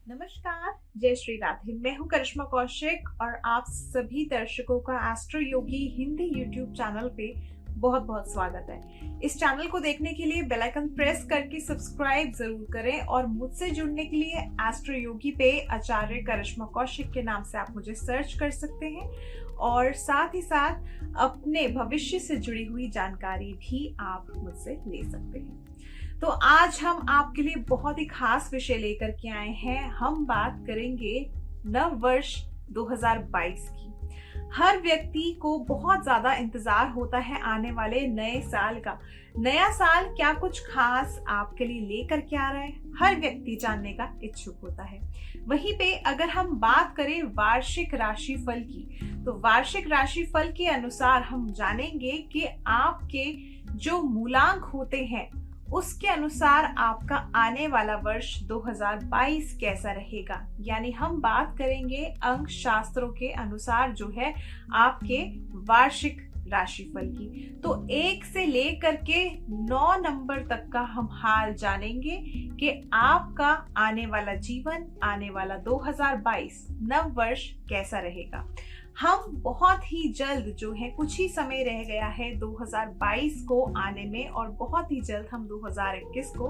नमस्कार, जय श्री राधे। मैं हूं करिश्मा कौशिक और आप सभी दर्शकों का एस्ट्रो योगी हिंदी यूट्यूब चैनल पे बहुत बहुत स्वागत है। इस चैनल को देखने के लिए बेल आइकन प्रेस करके सब्सक्राइब जरूर करें और मुझसे जुड़ने के लिए एस्ट्रो योगी पे आचार्य करिश्मा कौशिक के नाम से आप मुझे सर्च कर सकते हैं और साथ ही साथ अपने भविष्य से जुड़ी हुई जानकारी भी आप मुझसे ले सकते हैं। तो आज हम आपके लिए बहुत ही खास विषय लेकर के आए हैं। हम बात करेंगे नव वर्ष 2022 की। हर व्यक्ति को बहुत ज्यादा इंतजार होता है आने वाले नए साल का। नया साल क्या कुछ खास आपके लिए लेकर के आ रहा है, हर व्यक्ति जानने का इच्छुक होता है। वहीं पे अगर हम बात करें वार्षिक राशिफल की, तो वार्षिक राशिफल के अनुसार हम जानेंगे कि आपके जो मूलांक होते हैं उसके अनुसार आपका आने वाला वर्ष 2022 कैसा रहेगा। यानी हम बात करेंगे अंक शास्त्रों के अनुसार जो है आपके वार्षिक राशिफल की। तो 1 से लेकर के 9 नंबर तक का हम हाल जानेंगे कि आपका आने वाला जीवन, आने वाला 2022 नव वर्ष कैसा रहेगा। हम बहुत ही जल्द जो है, कुछ ही समय रह गया है 2022 को आने में और बहुत ही जल्द हम 2021 को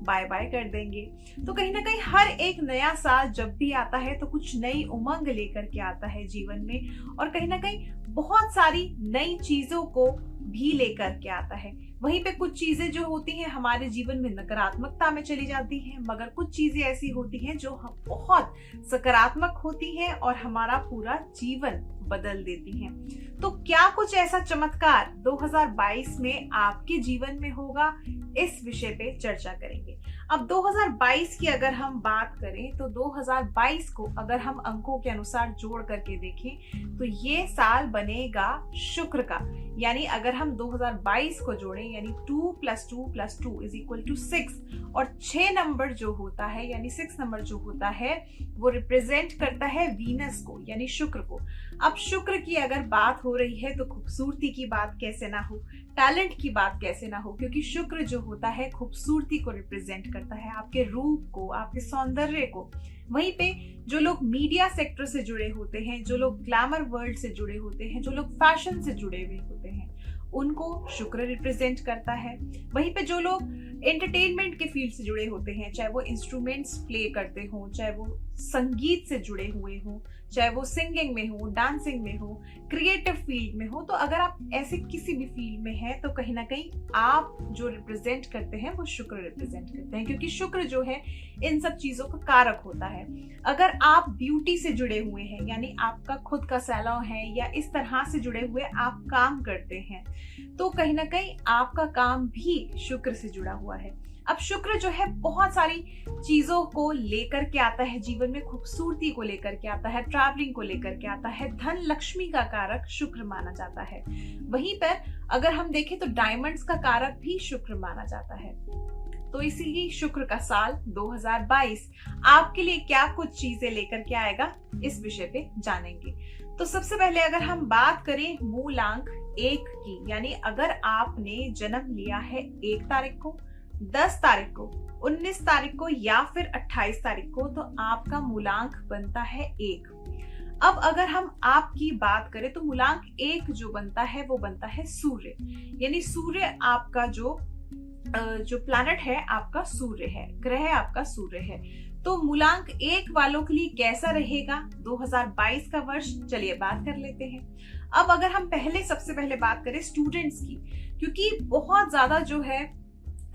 बाय बाय कर देंगे। तो कहीं ना कहीं हर एक नया साल जब भी आता है तो कुछ नई उमंग लेकर के आता है जीवन में और कहीं ना कहीं बहुत सारी नई चीजों को भी लेकर के आता है। वहीं पे कुछ चीजें जो होती हैं हमारे जीवन में नकारात्मकता में चली जाती हैं, मगर कुछ चीजें ऐसी होती हैं जो हम बहुत सकारात्मक होती हैं और हमारा पूरा जीवन बदल देती हैं। तो क्या कुछ ऐसा चमत्कार 2022 में आपके जीवन में होगा, इस विषय पे चर्चा करेंगे। अब 2022 की अगर हम बात करें तो 2022 को अगर हम अंकों के अनुसार जोड़ करके देखें तो ये साल बनेगा शुक्र का। यानी अगर हम 2022 को जोड़ें यानी 2 + 2 + 2 = 6 और 6 नंबर जो होता है यानी 6 नंबर जो होता है वो रिप्रेजेंट करता है वीनस को यानी शुक्र को। अब शुक्र की अगर बात हो रही है तो खूबसूरती की बात कैसे ना हो, टैलेंट की बात कैसे ना हो, क्योंकि शुक्र जो होता है खूबसूरती को रिप्रेजेंट करता है, आपके रूप को, आपके सौंदर्य को। वहीं पे जो लोग मीडिया सेक्टर से जुड़े होते हैं, जो लोग ग्लैमर वर्ल्ड से जुड़े होते हैं, जो लोग फैशन से जुड़े हुए होते हैं, उनको शुक्र रिप्रेजेंट करता है। वहीं पे जो लोग एंटरटेनमेंट के फील्ड से जुड़े होते हैं, चाहे वो इंस्ट्रूमेंट्स प्ले करते हों, चाहे वो संगीत से जुड़े हुए हों, चाहे वो सिंगिंग में हो, डांसिंग में हो, क्रिएटिव फील्ड में हो, तो अगर आप ऐसे किसी भी फील्ड में हैं तो कहीं ना कहीं आप जो रिप्रेजेंट करते हैं वो शुक्र रिप्रेजेंट करते हैं, क्योंकि शुक्र जो है इन सब चीजों का कारक होता है। अगर आप ब्यूटी से जुड़े हुए हैं यानी आपका खुद का सैलून है या इस तरह से जुड़े हुए आप काम करते हैं तो कहीं ना कहीं आपका काम भी शुक्र से जुड़ा हुआ है। अब शुक्र जो है बहुत सारी चीजों को लेकर के आता है जीवन में, खूबसूरती को लेकर के आता है, ट्रैवलिंग को लेकर के आता है, धन लक्ष्मी का कारक शुक्र माना जाता है। वहीं पर अगर हम देखें तो डायमंड्स का कारक भी शुक्र माना जाता है। तो इसीलिए शुक्र का साल 2022 आपके लिए क्या कुछ चीजें लेकर के आएगा, इस विषय पे जानेंगे। तो सबसे पहले अगर हम बात करें मूलांक 1 की, यानी अगर आपने जन्म लिया है 1 तारीख को, 10 तारीख को, 19 तारीख को या फिर 28 तारीख को, तो आपका मूलांक बनता है 1। अब अगर हम आपकी बात करें तो मूलांक 1 जो बनता है वो बनता है सूर्य। यानी सूर्य आपका जो प्लैनेट है आपका सूर्य है, ग्रह आपका सूर्य है। तो मूलांक 1 वालों के लिए कैसा रहेगा 2022 का वर्ष, चलिए बात कर लेते हैं। अब अगर हम सबसे पहले बात करें स्टूडेंट्स की, क्योंकि बहुत ज्यादा जो है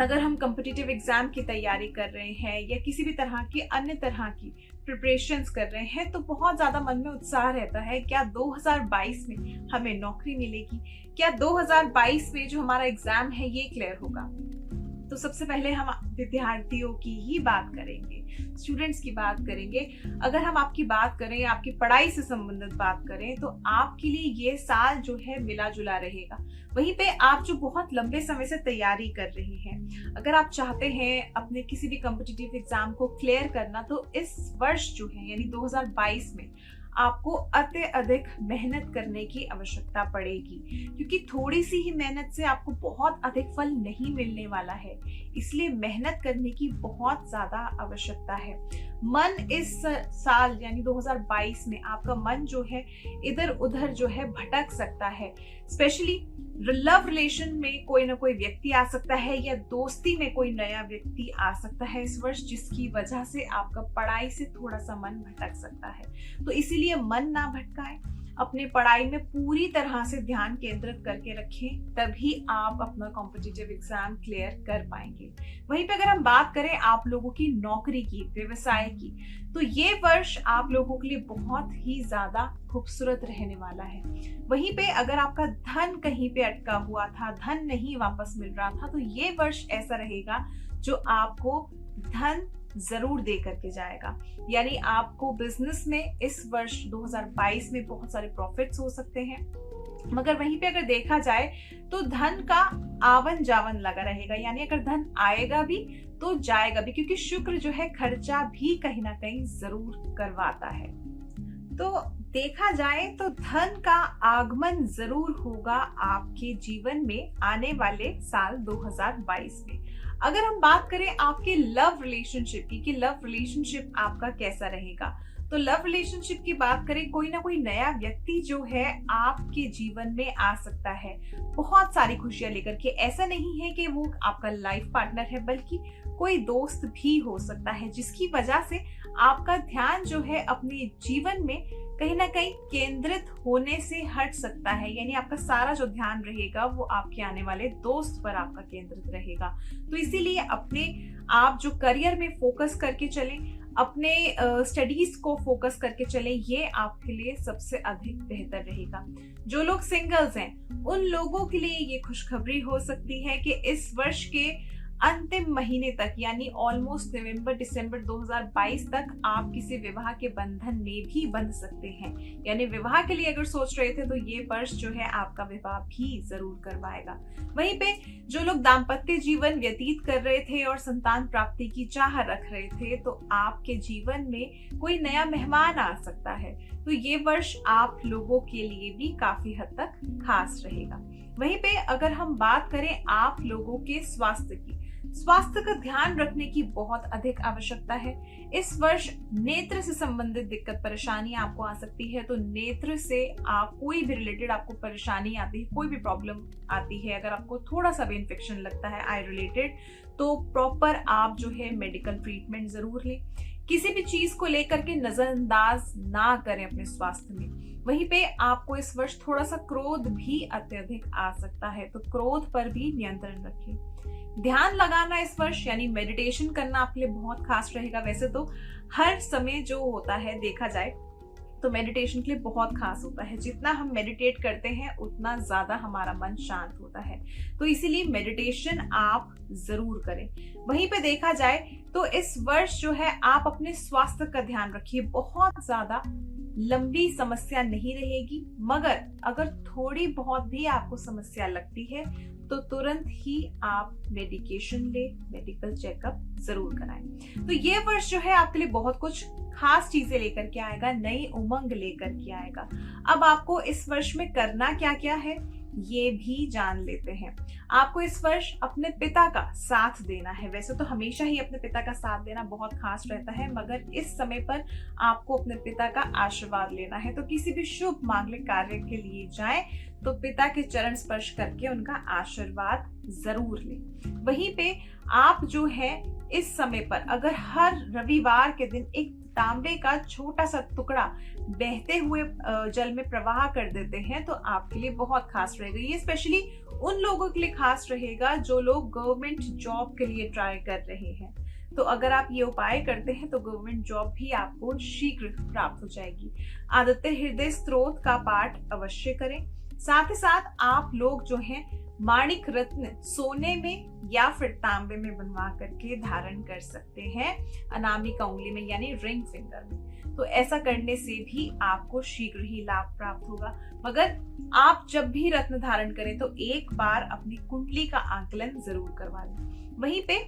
अगर हम कॉम्पिटिटिव एग्जाम की तैयारी कर रहे हैं या किसी भी तरह की अन्य तरह की प्रिपरेशंस कर रहे हैं तो बहुत ज्यादा मन में उत्साह रहता है, क्या 2022 में हमें नौकरी मिलेगी, क्या 2022 में जो हमारा एग्जाम है ये क्लियर होगा। तो सबसे पहले हम विद्यार्थियों की ही बात करेंगे, स्टूडेंट्स की बात करेंगे। अगर हम आपकी बात करें, आपकी पढ़ाई से संबंधित बात करें तो आपके लिए ये साल जो है मिला जुला रहेगा। वहीं पे आप जो बहुत लंबे समय से तैयारी कर रहे हैं, अगर आप चाहते हैं अपने किसी भी कॉम्पिटिटिव एग्जाम को क्लियर करना, तो इस वर्ष जो है यानी 2022 में आपको अत्यधिक मेहनत करने की आवश्यकता पड़ेगी, क्योंकि थोड़ी सी ही मेहनत से आपको बहुत अधिक फल नहीं मिलने वाला है। इसलिए मेहनत करने की बहुत ज्यादा आवश्यकता है। मन इस साल यानी 2022 में आपका मन जो है इधर उधर जो है भटक सकता है। स्पेशली लव रिलेशन में कोई ना कोई व्यक्ति आ सकता है या दोस्ती में कोई नया व्यक्ति आ सकता है इस वर्ष, जिसकी वजह से आपका पढ़ाई से थोड़ा सा मन भटक सकता है। तो इसीलिए मन ना भटकाए, अपने पढ़ाई में पूरी तरह से ध्यान केंद्रित करके रखें, तभी आप अपना कॉम्पिटिटिव एग्जाम क्लियर कर पाएंगे। वहीं पे अगर हम बात करें आप लोगों की नौकरी की, व्यवसाय की, तो ये वर्ष आप लोगों के लिए बहुत ही ज्यादा खूबसूरत रहने वाला है। वहीं पे अगर आपका धन कहीं पे अटका हुआ था, धन नहीं वापस मिल रहा था, तो ये वर्ष ऐसा रहेगा जो आपको धन जरूर दे करके जाएगा। यानी आपको बिजनेस में इस वर्ष 2022 में बहुत सारे प्रॉफिट्स हो सकते हैं। मगर वहीं पे अगर देखा जाए तो धन का आवन जावन लगा रहेगा, यानी अगर धन आएगा भी तो जाएगा भी, क्योंकि शुक्र जो है खर्चा भी कहीं ना कहीं जरूर करवाता है। तो देखा जाए तो धन का आगमन जरूर होगा आपके जीवन में आने वाले साल 2022 में। अगर हम बात करें आपके लव रिलेशनशिप की कि लव रिलेशनशिप आपका कैसा रहेगा, तो लव रिलेशनशिप की बात करें, कोई ना कोई नया व्यक्ति जो है आपके जीवन में आ सकता है बहुत सारी खुशियां लेकर के। ऐसा नहीं है कि वो आपका लाइफ पार्टनर है, बल्कि कोई दोस्त भी हो सकता है, जिसकी वजह से आपका ध्यान जो है अपने जीवन में कहीं ना कहीं केंद्रित होने से हट सकता है। यानी आपका सारा जो ध्यान रहेगा वो आपके आने वाले दोस्त पर आपका केंद्रित रहेगा। तो इसीलिए अपने आप जो करियर में फोकस करके चलें, अपने स्टडीज को फोकस करके चलें, ये आपके लिए सबसे अधिक बेहतर रहेगा। जो लोग सिंगल्स हैं उन लोगों के लिए ये खुशखबरी हो सकती है कि इस वर्ष के अंतिम महीने तक, यानी ऑलमोस्ट नवंबर दिसंबर 2022 तक आप किसी विवाह के बंधन में भी बंध सकते हैं। यानी विवाह के लिए अगर सोच रहे थे तो ये वर्ष जो है आपका विवाह भी जरूर करवाएगा। वहीं पे जो लोग दाम्पत्य जीवन व्यतीत कर रहे थे और संतान प्राप्ति की चाह रख रहे थे, तो आपके जीवन में कोई नया मेहमान आ सकता है। तो ये वर्ष आप लोगों के लिए भी काफी हद तक खास रहेगा। वहीं पे अगर हम बात करें आप लोगों के स्वास्थ्य की, स्वास्थ्य का ध्यान रखने की बहुत अधिक आवश्यकता है। इस वर्ष नेत्र से संबंधित दिक्कत परेशानी आपको आ सकती है। तो नेत्र से आप कोई भी रिलेटेड आपको परेशानी आती है, कोई भी प्रॉब्लम आती है, अगर आपको थोड़ा सा भी इन्फेक्शन लगता है आई रिलेटेड, तो प्रॉपर आप जो है मेडिकल ट्रीटमेंट जरूर लें। किसी भी चीज को लेकर के नजरअंदाज ना करें अपने स्वास्थ्य में। वहीं पे आपको इस वर्ष थोड़ा सा क्रोध भी अत्यधिक आ सकता है, तो क्रोध पर भी नियंत्रण रखें। ध्यान लगाना इस वर्ष यानी मेडिटेशन करना आपके लिए बहुत खास रहेगा। वैसे तो हर समय जो होता है देखा जाए तो मेडिटेशन के लिए बहुत खास होता है। जितना हम मेडिटेट करते हैं उतना ज्यादा हमारा मन शांत होता है, तो इसीलिए मेडिटेशन आप जरूर करें। वहीं पे देखा जाए तो इस वर्ष जो है आप अपने स्वास्थ्य का ध्यान रखिए। बहुत ज्यादा लंबी समस्या नहीं रहेगी, मगर अगर थोड़ी बहुत भी आपको समस्या लगती है तो तुरंत ही आप मेडिकेशन ले, मेडिकल चेकअप जरूर कराएं। तो ये वर्ष जो है आपके लिए बहुत कुछ खास चीजें लेकर के आएगा, नई उमंग लेकर के आएगा। अब आपको इस वर्ष में करना क्या क्या है ये भी जान लेते हैं। आपको इस वर्ष अपने पिता का साथ देना है। वैसे तो हमेशा ही अपने पिता का साथ देना बहुत खास रहता है, मगर इस समय पर आपको अपने पिता का आशीर्वाद लेना है। तो किसी भी शुभ मांगलिक कार्य के लिए जाएं तो पिता के चरण स्पर्श करके उनका आशीर्वाद जरूर लें। वहीं पे आप जो है इस समय पर अगर हर रविवार के दिन एक तांबे का छोटा सा टुकड़ा बहते हुए जल में प्रवाह कर देते हैं तो आपके लिए बहुत खास रहेगा। ये स्पेशली उन लोगों के लिए खास रहेगा जो लोग गवर्नमेंट जॉब के लिए ट्राई कर रहे हैं। तो अगर आप ये उपाय करते हैं तो गवर्नमेंट जॉब भी आपको शीघ्र प्राप्त हो जाएगी। आदित्य हृदय स्तोत्र का पाठ अवश्य करें। साथ ही साथ आप लोग जो हैं माणिक रत्न सोने में या फिर तांबे में बनवा करके धारण कर सकते हैं अनामिका उंगली में यानी रिंग फिंगर में। तो ऐसा करने से भी आपको शीघ्र ही लाभ प्राप्त होगा। मगर आप जब भी रत्न धारण करें तो एक बार अपनी कुंडली का आकलन जरूर करवा लें। वहीं पे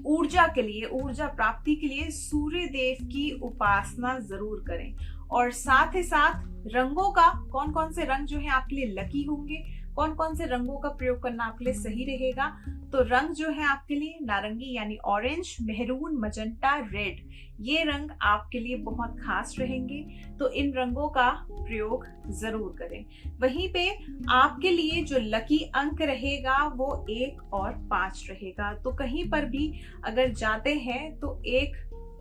ऊर्जा के लिए, ऊर्जा प्राप्ति के लिए सूर्य देव की उपासना जरूर करें और साथ ही साथ रंगों का, कौन कौन से रंग जो है आपके लिए लकी होंगे, कौन कौन से रंगों का प्रयोग करना आपके लिए सही रहेगा। तो रंग जो है आपके लिए नारंगी यानी ऑरेंज, मेहरून, मजंटा, रेड, ये रंग आपके लिए बहुत खास रहेंगे। तो इन रंगों का प्रयोग जरूर करें। वहीं पे आपके लिए जो लकी अंक रहेगा वो 1 और 5 रहेगा। तो कहीं पर भी अगर जाते हैं तो एक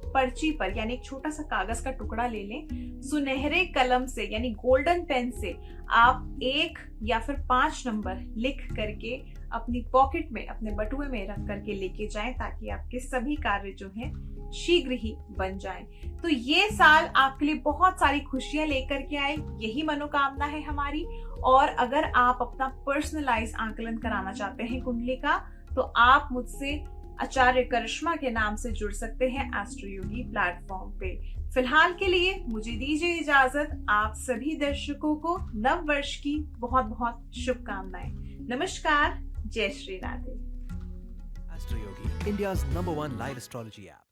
पर्ची पर यानी एक छोटा सा कागज का टुकड़ा ले लें, सुनहरे कलम से यानी गोल्डन पेन से आप 1 या फिर 5 नंबर लिख करके अपनी पॉकेट में, अपने बटुए में रख करके लेके जाएं, ताकि आपके सभी कार्य जो हैं शीघ्र ही बन जाएं। तो ये साल आपके लिए बहुत सारी खुशियां लेकर के आए, यही मनोकामना है हमारी। और अगर आप अपना पर्सनलाइज आकलन कराना चाहते हैं कुंडली का, तो आप मुझसे आचार्य करिश्मा के नाम से जुड़ सकते हैं एस्ट्रो योगी प्लेटफॉर्म पे। फिलहाल के लिए मुझे दीजिए इजाजत। आप सभी दर्शकों को नव वर्ष की बहुत बहुत शुभकामनाएं। नमस्कार, जय Shri Radhe. Astro Yogi, India's #1 live astrology app.